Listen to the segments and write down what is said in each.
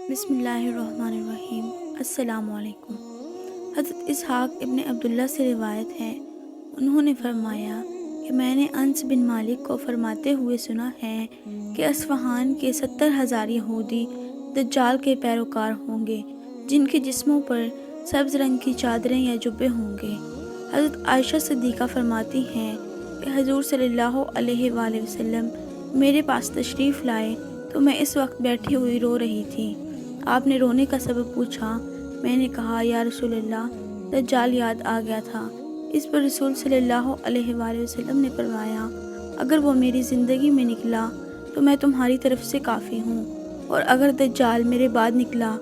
بسم اللہ الرحمن الرحیم۔ السلام علیکم۔ حضرت اسحاق ابن عبداللہ سے روایت ہے، انہوں نے فرمایا کہ میں نے انس بن مالک کو فرماتے ہوئے سنا ہے کہ اصفہان کے 70,000 یہودی دجال کے پیروکار ہوں گے، جن کے جسموں پر سبز رنگ کی چادریں یا جبے ہوں گے۔ حضرت عائشہ صدیقہ فرماتی ہیں کہ حضور صلی اللہ علیہ وآلہ وسلم میرے پاس تشریف لائے تو میں اس وقت بیٹھی ہوئی رو رہی تھی۔ آپ نے رونے کا سبب پوچھا، میں نے کہا یا رسول اللہ، دجال یاد آ گیا تھا۔ اس پر رسول صلی اللہ علیہ وآلہ وسلم نے فرمایا، اگر وہ میری زندگی میں نکلا تو میں تمہاری طرف سے کافی ہوں، اور اگر دجال میرے بعد نکلا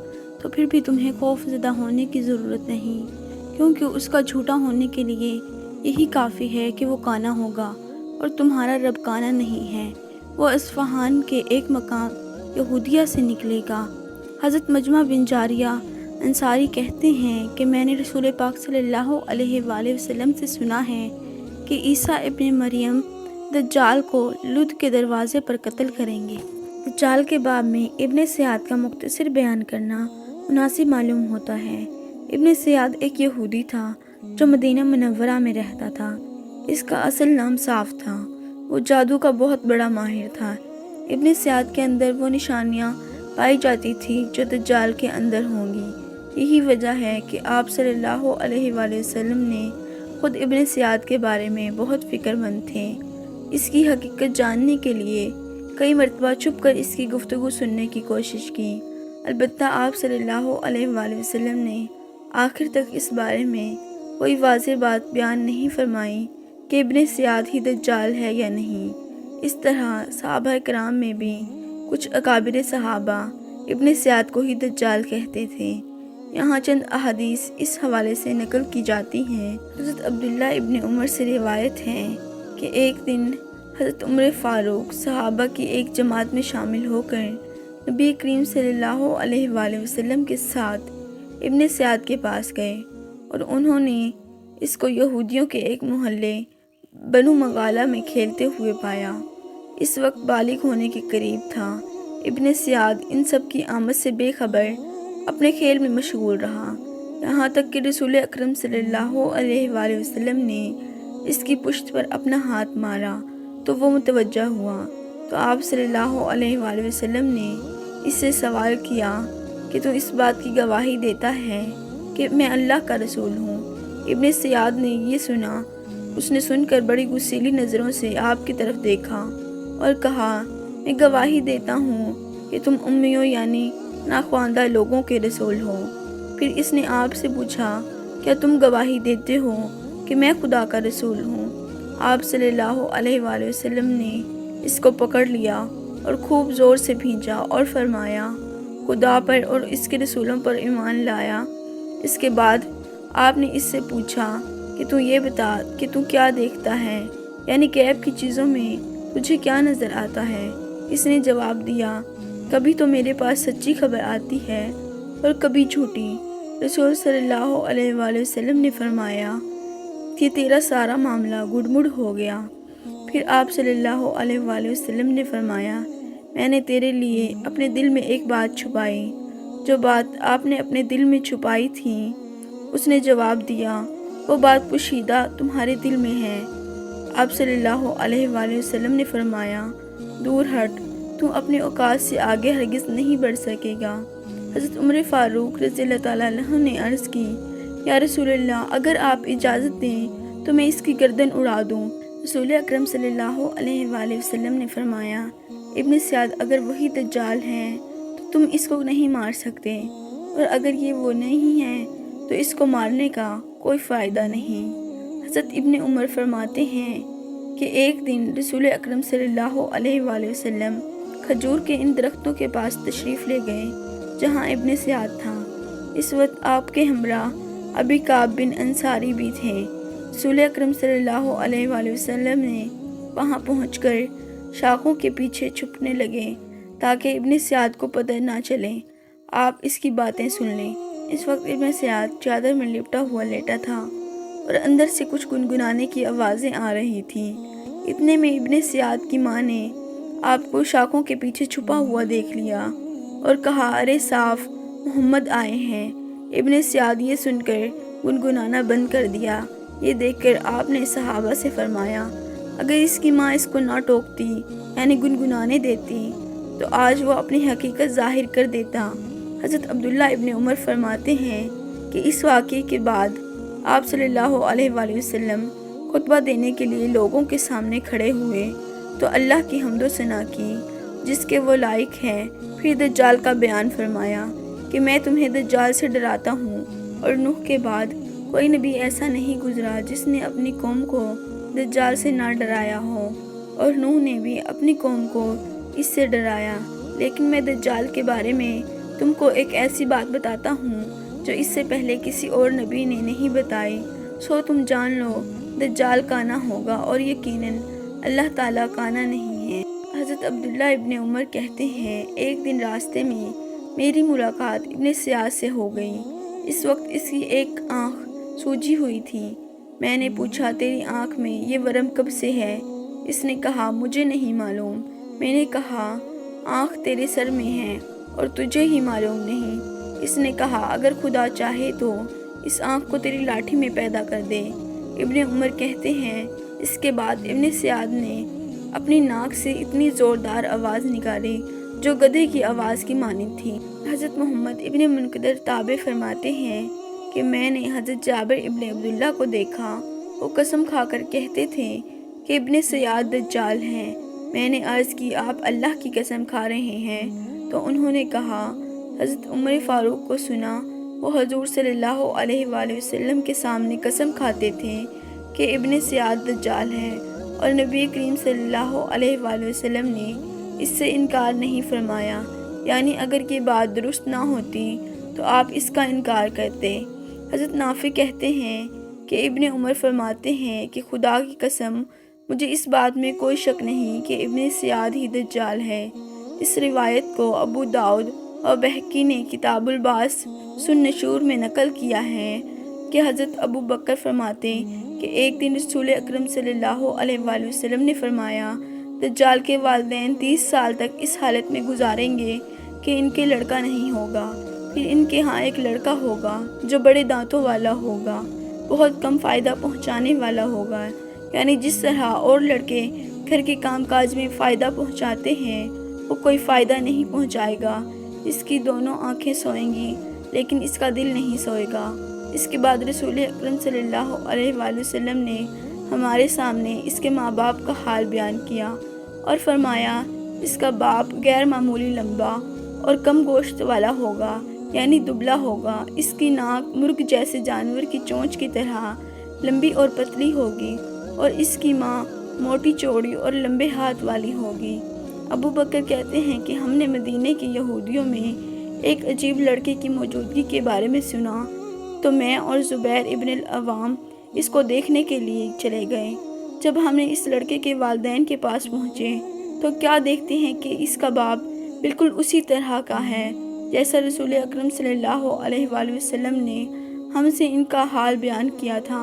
تو پھر بھی تمہیں خوف زدہ ہونے کی ضرورت نہیں، کیونکہ اس کا جھوٹا ہونے کے لیے یہی کافی ہے کہ وہ کانا ہوگا، اور تمہارا رب کانا نہیں ہے۔ وہ اصفہان کے ایک مقام یہودیہ سے نکلے گا۔ حضرت مجمع بن جاریہ انصاری کہتے ہیں کہ میں نے رسول پاک صلی اللہ علیہ وآلہ وسلم سے سنا ہے کہ عیسیٰ ابن مریم دجال کو لد کے دروازے پر قتل کریں گے۔ دجال کے باب میں ابن سیاد کا مختصر بیان کرنا مناسب معلوم ہوتا ہے۔ ابن سیاد ایک یہودی تھا جو مدینہ منورہ میں رہتا تھا۔ اس کا اصل نام صاف تھا۔ وہ جادو کا بہت بڑا ماہر تھا۔ ابن سیاد کے اندر وہ نشانیاں پائی جاتی تھی جو دجال کے اندر ہوں گی۔ یہی وجہ ہے کہ آپ صلی اللہ علیہ وآلہ وسلم نے خود ابن سیاد کے بارے میں بہت فکر مند تھے۔ اس کی حقیقت جاننے کے لیے کئی مرتبہ چھپ کر اس کی گفتگو سننے کی کوشش کی، البتہ آپ صلی اللہ علیہ وآلہ وسلم نے آخر تک اس بارے میں کوئی واضح بات بیان نہیں فرمائی کہ ابن سیاد ہی دجال ہے یا نہیں۔ اس طرح صحابہ کرام میں بھی کچھ اکابر صحابہ ابن سیاد کو ہی دجال کہتے تھے۔ یہاں چند احادیث اس حوالے سے نقل کی جاتی ہیں۔ حضرت عبداللہ ابن عمر سے روایت ہے کہ ایک دن حضرت عمر فاروق صحابہ کی ایک جماعت میں شامل ہو کر نبی کریم صلی اللہ علیہ وآلہ وسلم کے ساتھ ابن سیاد کے پاس گئے، اور انہوں نے اس کو یہودیوں کے ایک محلے بنو مغالہ میں کھیلتے ہوئے پایا۔ اس وقت بالغ ہونے کے قریب تھا۔ ابن سیاد ان سب کی آمد سے بے خبر اپنے کھیل میں مشغول رہا، یہاں تک کہ رسول اکرم صلی اللہ علیہ وآلہ وسلم نے اس کی پشت پر اپنا ہاتھ مارا تو وہ متوجہ ہوا، تو آپ صلی اللہ علیہ وآلہ وسلم نے اس سے سوال کیا کہ تو اس بات کی گواہی دیتا ہے کہ میں اللہ کا رسول ہوں؟ ابن سیاد نے یہ سنا۔ اس نے سن کر بڑی غصیلی نظروں سے آپ کی طرف دیکھا اور کہا، میں گواہی دیتا ہوں کہ تم امیوں یعنی ناخواندہ لوگوں کے رسول ہو۔ پھر اس نے آپ سے پوچھا، کیا تم گواہی دیتے ہو کہ میں خدا کا رسول ہوں؟ آپ صلی اللہ علیہ وآلہ وسلم نے اس کو پکڑ لیا اور خوب زور سے بھینچا اور فرمایا، خدا پر اور اس کے رسولوں پر ایمان لایا۔ اس کے بعد آپ نے اس سے پوچھا کہ تو یہ بتا کہ تو کیا دیکھتا ہے، یعنی غیب کی چیزوں میں تجھے کیا نظر آتا ہے؟ اس نے جواب دیا، کبھی تو میرے پاس سچی خبر آتی ہے اور کبھی جھوٹی۔ رسول صلی اللہ علیہ وآلہ وسلم نے فرمایا کہ تیرا سارا معاملہ گڑمڑ ہو گیا۔ پھر آپ صلی اللہ علیہ وآلہ وسلم نے فرمایا، میں نے تیرے لیے اپنے دل میں ایک بات چھپائی، جو بات آپ نے اپنے دل میں چھپائی تھی۔ اس نے جواب دیا، وہ بات پوشیدہ تمہارے دل میں ہے۔ آپ صلی اللہ علیہ وآلہ وسلم نے فرمایا، دور ہٹ، تو اپنے اوقات سے آگے ہرگز نہیں بڑھ سکے گا۔ حضرت عمر فاروق رضی اللہ تعالیٰ عنہ نے عرض کی، یا رسول اللہ، اگر آپ اجازت دیں تو میں اس کی گردن اڑا دوں۔ رسول اکرم صلی اللہ علیہ وآلہ وسلم نے فرمایا، ابن سیاد اگر وہی دجال ہے تو تم اس کو نہیں مار سکتے، اور اگر یہ وہ نہیں ہے تو اس کو مارنے کا کوئی فائدہ نہیں۔ حضرت ابن عمر فرماتے ہیں کہ ایک دن رسول اکرم صلی اللہ علیہ وآلہ وسلم کھجور کے ان درختوں کے پاس تشریف لے گئے جہاں ابن سیاد تھا۔ اس وقت آپ کے ہمراہ ابی کعب بن انصاری بھی تھے۔ رسول اکرم صلی اللہ علیہ وآلہ وسلم نے وہاں پہنچ کر شاخوں کے پیچھے چھپنے لگے تاکہ ابن سیاد کو پتہ نہ چلے، آپ اس کی باتیں سن لیں۔ اس وقت ابن سیاد چادر میں لپٹا ہوا لیٹا تھا اور اندر سے کچھ گنگنانے کی آوازیں آ رہی تھیں۔ اتنے میں ابن سیاد کی ماں نے آپ کو شاخوں کے پیچھے چھپا ہوا دیکھ لیا۔ اور کہا ارے صاف محمد آئے ہیں۔ ابن سیاد یہ سن کر گنگنانا بند کر دیا۔ یہ دیکھ کر آپ نے صحابہ سے فرمایا اگر اس کی ماں اس کو نہ ٹوکتی یعنی گنگنانے دیتی تو آج وہ اپنی حقیقت ظاہر کر دیتا۔ حضرت عبداللہ ابن عمر فرماتے ہیں کہ اس واقعے کے بعد آپ صلی اللہ علیہ وآلہ وسلم خطبہ دینے کے لیے لوگوں کے سامنے کھڑے ہوئے تو اللہ کی حمد و ثنا کی جس کے وہ لائق ہے، پھر دجال کا بیان فرمایا کہ میں تمہیں دجال سے ڈراتا ہوں، اور نوح کے بعد کوئی نبی ایسا نہیں گزرا جس نے اپنی قوم کو دجال سے نہ ڈرایا ہو، اور نوح نے بھی اپنی قوم کو اس سے ڈرایا، لیکن میں دجال کے بارے میں تم کو ایک ایسی بات بتاتا ہوں جو اس سے پہلے کسی اور نبی نے نہیں بتائی، سو تم جان لو دجال کانا ہوگا اور یقیناً اللہ تعالیٰ کانا نہیں ہے۔ حضرت عبداللہ ابن عمر کہتے ہیں ایک دن راستے میں میری ملاقات ابن سیاد سے ہو گئی۔ اس وقت اس کی ایک آنکھ سوجی ہوئی تھی۔ میں نے پوچھا تیری آنکھ میں یہ ورم کب سے ہے؟ اس نے کہا مجھے نہیں معلوم۔ میں نے کہا آنکھ تیرے سر میں ہے اور تجھے ہی معلوم نہیں۔ اس نے کہا اگر خدا چاہے تو اس آنکھ کو تیری لاٹھی میں پیدا کر دے۔ ابن عمر کہتے ہیں اس کے بعد ابن سیاد نے اپنی ناک سے اتنی زوردار آواز نکالی جو گدھے کی آواز کی مانند تھی۔ حضرت محمد ابن منکدر تابع فرماتے ہیں کہ میں نے حضرت جابر ابن عبداللہ کو دیکھا، وہ قسم کھا کر کہتے تھے کہ ابن سیاد دجال ہیں۔ میں نے عرض کی آپ اللہ کی قسم کھا رہے ہیں؟ تو انہوں نے کہا حضرت عمر فاروق کو سنا، وہ حضور صلی اللہ علیہ وآلہ وسلم کے سامنے قسم کھاتے تھے کہ ابن سیاد دجال ہے، اور نبی کریم صلی اللہ علیہ وآلہ وسلم نے اس سے انکار نہیں فرمایا، یعنی اگر یہ بات درست نہ ہوتی تو آپ اس کا انکار کرتے۔ حضرت نافع کہتے ہیں کہ ابن عمر فرماتے ہیں کہ خدا کی قسم مجھے اس بات میں کوئی شک نہیں کہ ابن سیاد ہی دجال ہے۔ اس روایت کو ابو داؤد اور بہقی نے کتاب البعث سنشور میں نقل کیا ہے کہ حضرت ابو بکر فرماتے کہ ایک دن رسول اکرم صلی اللہ علیہ وآلہ وسلم نے فرمایا دجال کے والدین 30 سال تک اس حالت میں گزاریں گے کہ ان کے لڑکا نہیں ہوگا، پھر ان کے ہاں ایک لڑکا ہوگا جو بڑے دانتوں والا ہوگا، بہت کم فائدہ پہنچانے والا ہوگا، یعنی جس طرح اور لڑکے گھر کے کام کاج میں فائدہ پہنچاتے ہیں وہ کوئی فائدہ نہیں پہنچائے گا۔ اس کی دونوں آنکھیں سوئیں گی لیکن اس کا دل نہیں سوئے گا۔ اس کے بعد رسول اکرم صلی اللہ علیہ وآلہ وسلم نے ہمارے سامنے اس کے ماں باپ کا حال بیان کیا اور فرمایا اس کا باپ غیر معمولی لمبا اور کم گوشت والا ہوگا، یعنی دبلا ہوگا۔ اس کی ناک مرغ جیسے جانور کی چونچ کی طرح لمبی اور پتلی ہوگی، اور اس کی ماں موٹی چوڑی اور لمبے ہاتھ والی ہوگی۔ ابو بکر کہتے ہیں کہ ہم نے مدینے کے یہودیوں میں ایک عجیب لڑکے کی موجودگی کے بارے میں سنا تو میں اور زبیر ابن العوام اس کو دیکھنے کے لیے چلے گئے۔ جب ہم نے اس لڑکے کے والدین کے پاس پہنچے تو کیا دیکھتے ہیں کہ اس کا باپ بالکل اسی طرح کا ہے جیسا رسول اکرم صلی اللہ علیہ وآلہ وسلم نے ہم سے ان کا حال بیان کیا تھا۔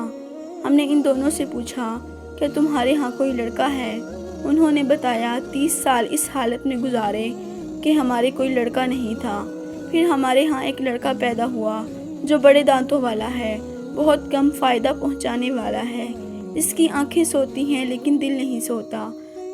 ہم نے ان دونوں سے پوچھا کہ تمہارے ہاں کوئی لڑکا ہے؟ انہوں نے بتایا 30 سال اس حالت میں گزارے کہ ہمارے کوئی لڑکا نہیں تھا، پھر ہمارے ہاں ایک لڑکا پیدا ہوا جو بڑے دانتوں والا ہے، بہت کم فائدہ پہنچانے والا ہے، اس کی آنکھیں سوتی ہیں لیکن دل نہیں سوتا۔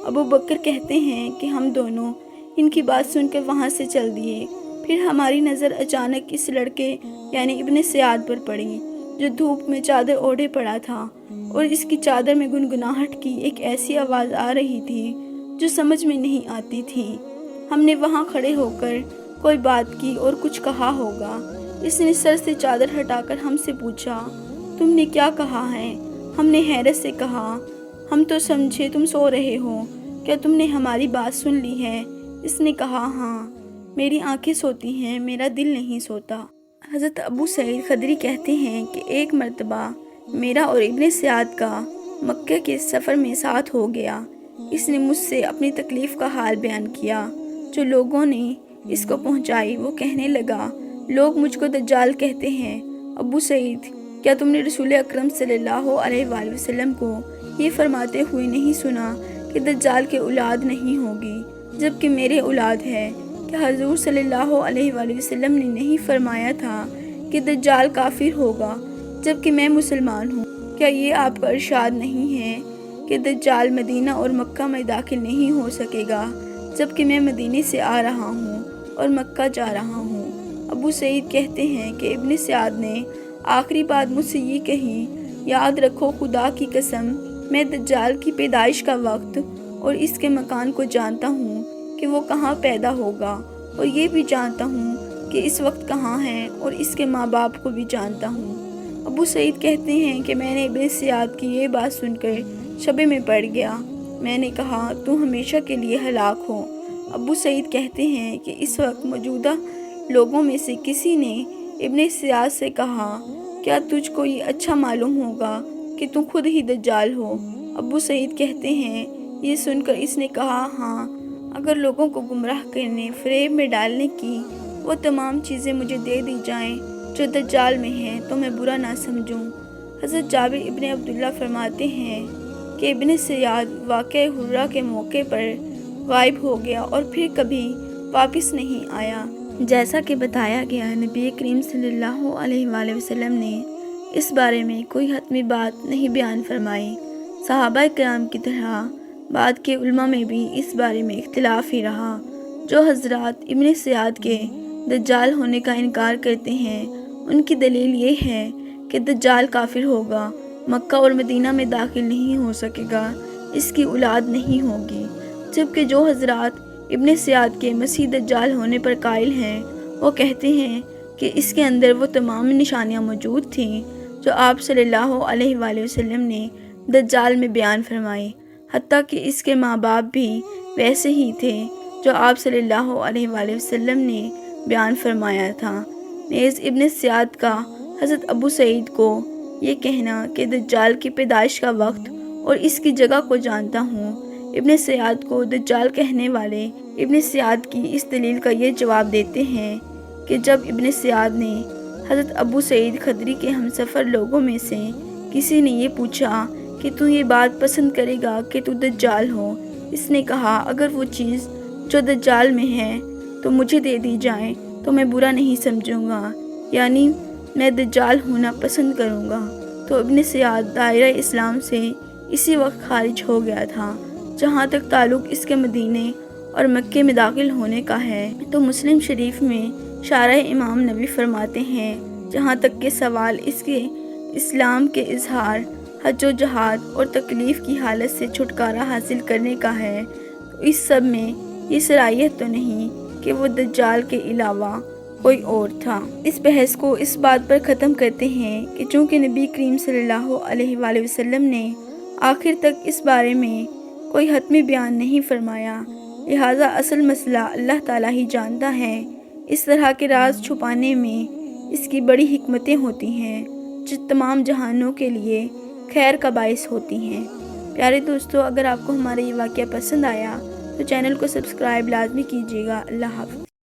ابو بکر کہتے ہیں کہ ہم دونوں ان کی بات سن کر وہاں سے چل دیے، پھر ہماری نظر اچانک اس لڑکے یعنی ابن سیاد پر پڑی جو دھوپ میں چادر اوڑھے پڑا تھا، اور اس کی چادر میں گنگناہٹ کی ایک ایسی آواز آ رہی تھی جو سمجھ میں نہیں آتی تھی۔ ہم نے وہاں کھڑے ہو کر کوئی بات کی اور کچھ کہا ہوگا۔ اس نے سر سے چادر ہٹا کر ہم سے پوچھا تم نے کیا کہا ہے؟ ہم نے حیرت سے کہا ہم تو سمجھے تم سو رہے ہو، کیا تم نے ہماری بات سن لی ہے؟ اس نے کہا ہاں، میری آنکھیں سوتی ہیں، میرا دل نہیں سوتا۔ حضرت ابو سعید خدری کہتے ہیں کہ ایک مرتبہ میرا اور ابن سیاد کا مکہ کے سفر میں ساتھ ہو گیا۔ اس نے مجھ سے اپنی تکلیف کا حال بیان کیا جو لوگوں نے اس کو پہنچائی۔ وہ کہنے لگا لوگ مجھ کو دجال کہتے ہیں۔ ابو سعید، کیا تم نے رسول اکرم صلی اللہ علیہ وآلہ وسلم کو یہ فرماتے ہوئے نہیں سنا کہ دجال کے اولاد نہیں ہوگی جبکہ میرے اولاد ہے؟ کہ حضور صلی اللہ علیہ وآلہ وسلم نے نہیں فرمایا تھا کہ دجال کافر ہوگا جبکہ میں مسلمان ہوں؟ کیا یہ آپ کا ارشاد نہیں ہے کہ دجال مدینہ اور مکہ میں داخل نہیں ہو سکے گا جبکہ میں مدینے سے آ رہا ہوں اور مکہ جا رہا ہوں؟ ابو سعید کہتے ہیں کہ ابن سعد نے آخری بات مجھ سے یہ کہی، یاد رکھو خدا کی قسم میں دجال کی پیدائش کا وقت اور اس کے مکان کو جانتا ہوں کہ وہ کہاں پیدا ہوگا، اور یہ بھی جانتا ہوں کہ اس وقت کہاں ہے، اور اس کے ماں باپ کو بھی جانتا ہوں۔ ابو سعید کہتے ہیں کہ میں نے ابن سعد کی یہ بات سن کر شبے میں پڑ گیا۔ میں نے کہا تو ہمیشہ کے لیے ہلاک ہو۔ ابو سعید کہتے ہیں کہ اس وقت موجودہ لوگوں میں سے کسی نے ابن سعد سے کہا، کیا تجھ کو یہ اچھا معلوم ہوگا کہ تم خود ہی دجال ہو؟ ابو سعید کہتے ہیں یہ سن کر اس نے کہا، ہاں، اگر لوگوں کو گمراہ کرنے، فریب میں ڈالنے کی وہ تمام چیزیں مجھے دے دی جائیں جو دجال میں ہیں تو میں برا نہ سمجھوں۔ حضرت جابر ابن عبداللہ فرماتے ہیں کہ ابن سعد واقعہ حرہ کے موقع پر غائب ہو گیا اور پھر کبھی واپس نہیں آیا۔ جیسا کہ بتایا گیا، نبی کریم صلی اللہ علیہ وآلہ وسلم نے اس بارے میں کوئی حتمی بات نہیں بیان فرمائی۔ صحابہ کرام کی طرح بعد کے علماء میں بھی اس بارے میں اختلاف ہی رہا۔ جو حضرات ابن سعد کے دجال ہونے کا انکار کرتے ہیں ان کی دلیل یہ ہے کہ دجال کافر ہوگا، مکہ اور مدینہ میں داخل نہیں ہو سکے گا، اس کی اولاد نہیں ہوگی، جبکہ جو حضرات ابن سعد کے مسیح دجال ہونے پر قائل ہیں وہ کہتے ہیں کہ اس کے اندر وہ تمام نشانیاں موجود تھیں جو آپ صلی اللہ علیہ وآلہ وسلم نے دجال میں بیان فرمائی، حتیٰ کہ اس کے ماں باپ بھی ویسے ہی تھے جو آپ صلی اللہ علیہ وآلہ وسلم نے بیان فرمایا تھا۔ نیز ابن سعد کا حضرت ابو سعید کو یہ کہنا کہ دجال کی پیدائش کا وقت اور اس کی جگہ کو جانتا ہوں، ابن سعد کو دجال کہنے والے ابن سعد کی اس دلیل کا یہ جواب دیتے ہیں کہ جب ابن سعد نے حضرت ابو سعید خدری کے ہمسفر لوگوں میں سے کسی نے یہ پوچھا کہ تو یہ بات پسند کرے گا کہ تو دجال ہو، اس نے کہا اگر وہ چیز جو دجال میں ہے تو مجھے دے دی جائے تو میں برا نہیں سمجھوں گا، یعنی میں دجال ہونا پسند کروں گا۔ تو ابن سعد دائرہ اسلام سے اسی وقت خارج ہو گیا تھا۔ جہاں تک تعلق اس کے مدینے اور مکے میں داخل ہونے کا ہے تو مسلم شریف میں شارح امام نووی فرماتے ہیں، جہاں تک کہ سوال اس کے اسلام کے اظہار، حج و جہاد اور تکلیف کی حالت سے چھٹکارا حاصل کرنے کا ہے، تو اس سب میں یہ صلاحیت تو نہیں کہ وہ دجال کے علاوہ کوئی اور تھا۔ اس بحث کو اس بات پر ختم کرتے ہیں کہ چونکہ نبی کریم صلی اللہ علیہ وآلہ وسلم نے آخر تک اس بارے میں کوئی حتمی بیان نہیں فرمایا، لہٰذا اصل مسئلہ اللہ تعالیٰ ہی جانتا ہے۔ اس طرح کے راز چھپانے میں اس کی بڑی حکمتیں ہوتی ہیں جو تمام جہانوں کے لیے خیر کا باعث ہوتی ہیں۔ پیارے دوستو، اگر آپ کو ہمارا یہ واقعہ پسند آیا تو چینل کو سبسکرائب لازمی کیجیے گا۔ اللہ حافظ۔